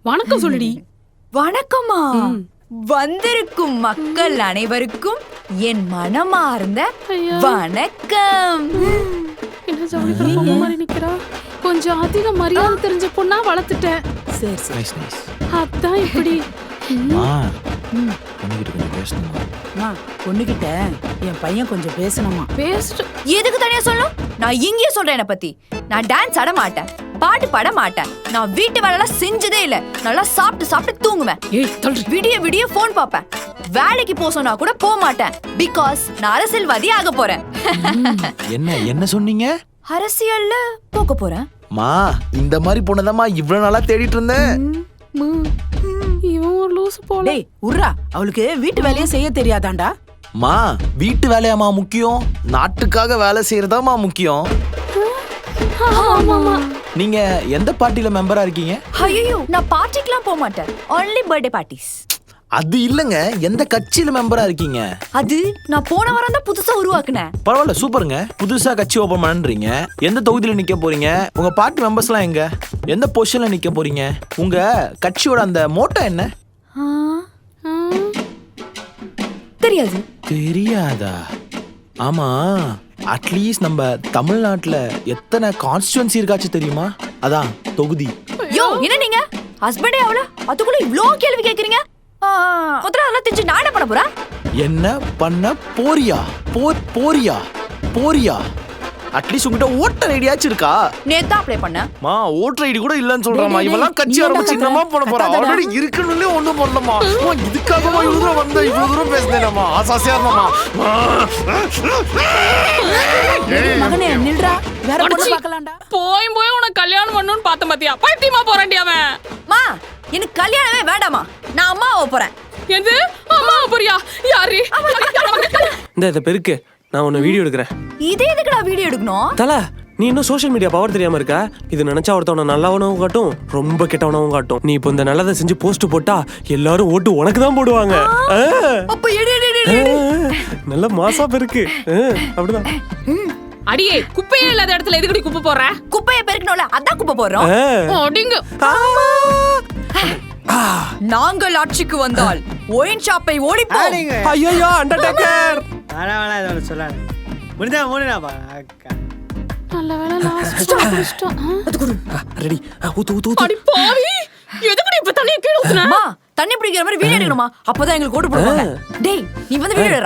வணக்கம் சொல்லுடி. வணக்கமா? வந்திருக்கும் மக்கள் அனைவருக்கும் என் மனமார்ந்த வணக்கம். என்ன ஜவுளி பொம்மை மாதிரி நிக்கிறா? கொஞ்சம் அதிக மரியாதை தெரிஞ்ச பொண்ணா வளர்த்துட்டேன். சரி சரி. Nice nice. அதான் இப்படி. பொண்ணுகிட்ட கொஞ்சம் பேசணுமா? பொண்ணுகிட்ட என் பையன் கொஞ்சம் பேசணுமா? பேசிட்டு எதுக்கு தனியா சொல்லணும்? நான் இங்கேயே சொல்றேன். என்ன பத்தி நான் டான்ஸ் ஆட மாட்டேன், பாட்டு பாட மாட்டேன், நான் வீட்டு வேலை செஞ்சதே இல்ல. நல்லா சாப்பிட்டு சாப்பிட்டு தூங்குவேன். விடிய விடிய போன் பாப்பேன். வேலைக்கு போக சொன்னா கூட போக மாட்டேன். பிகாஸ் நான் அரசியல்வாதி ஆக போறேன். என்ன சொன்னீங்க? அரசியல்ல போக போறேன். மா இந்த மாதிரி பொண்ணுதாம்மா இவ்வளவு நாளா தேடிட்டு இருந்தேன். இவன் ஒரு லூசு போல. டேய் உர்ரா, அவளுக்கு வீட்டு வேலையே செய்ய தெரியாதாண்டா? மா வீட்டு வேலையாமா முக்கியம், நாட்டுக்காக வேலை செய்யறதாமா முக்கியம். நீங்க எந்த பார்ட்டில மெம்பரா இருக்கீங்க? ஐயோ, நான் பார்ட்டிக்குலாம் போக மாட்டேன். only birthday parties. அது இல்லங்க, எந்த கட்சியில மெம்பரா இருக்கீங்க? அது நான் போன வாரம் தான் புதுசா உருவாக்குனேன். பரவாயில்ல, சூப்பருங்க. புதுசா கட்சி ஓபன் பண்றீங்க. எந்த தொகுதியில நிக்க போறீங்க? உங்க பார்ட்டி மெம்பர்ஸ் எல்லாம் எங்க? எந்த பொசிஷன்ல நிக்க போறீங்க? உங்க கட்சியோட அந்த மோட்டோ என்ன? தெரியாது. தெரியாதா? ஆமா, அட்லீஸ்ட் நம்ம தமிழ்நாட்டுல எத்தனை கான்ஸ்டிட்யூன்சி இருக்காச்சு தெரியுமா? அதான் தொகுதி. யோ, என்ன நீங்க ஹஸ்பண்டே அவள அதுக்குள்ள இவ்ளோ கேள்வி கேக்குறீங்க? முதல்ல அதெல்லாம் தெரிஞ்சு நான் என்ன பண்ண போறேன்? என்ன பண்ண போறியா? போறியா போறியா? அட்லீஸ்ட் உங்ககிட்ட ஓட்டர் ஐடியாச்சும் இருக்கா? நேத்தா அப்ளை பண்ணேன். மா ஓட்டர் ஐடி கூட இல்லன்னு சொல்றாமா. இவெல்லாம் கட்சி ஆரம்பிச்சு என்னமா பண்ண போறா? ஆல்ரெடி இருக்குன்னு ஒண்ணும் பண்ணலமா. இதுக்காகவா இவ்வளவு தூரம் வந்த? இவ்வளவு தூரம் பேசுனேனமா? ஆசாசியா இருந்தமா. மகனே நில்றா, வேற பொண்ணு பார்க்கலாம்டா. போய் உனக்கு கல்யாணம் பண்ணனும்னு பார்த்த பாத்தியா? பைத்தியமா போறான்டி அவன். மா, எனக்கு கல்யாணமே வேண்டாமா. நான் அம்மாவா போறேன். எது அம்மா போறியா? யாரு? இந்த பெருக்கு நான் உன்னை வீடியோ எடுக்கிறேன். இதே எதுக்குடா வீடியோ எடுக்கணும்? தல, நீ இன்னும் சோஷியல் மீடியா பவர் தெரியாம இருக்கா? இது நினைச்சா ஒருத்தவன நல்லவனவும் காட்டும், ரொம்ப கெட்டவனவும் காட்டும். நீ இப்போ இந்த நல்லதை செஞ்சு போஸ்ட் போட்டா எல்லாரும் ஓட்டு உனக்கு தான் போடுவாங்க. அப்ப எடு. நல்ல மாசா பெருக்கு. அப்படிதான். அடியே, குப்பையே இல்லாத இடத்துல எதுக்குடி குப்பை போடுற? குப்பையை பெருக்கணும்ல, அதான் குப்பை போடுறோம். அடிங்க. நாங்கள் ஆட்சிக்கு வந்தால் ஒயின் ஷாப்பை ஓடிப்போம். ஐயோ அண்டர்டேக்கர். நல்ல வேளை லாஸ்ட் முடிச்சிட்டோம். ரெடி. ஊத்து. அடி பாவி, எதுக்குடி இப்ப தண்ணிய கீழ ஊத்துன? அம்மா, தண்ணி பிடிக்கிற மாதிரி வீடியோ எடுக்கணுமா? அப்பதான் எங்களுக்கு ஓட்டு போடுவாங்க. டேய், நீ வந்து வீடியோ எடுடா.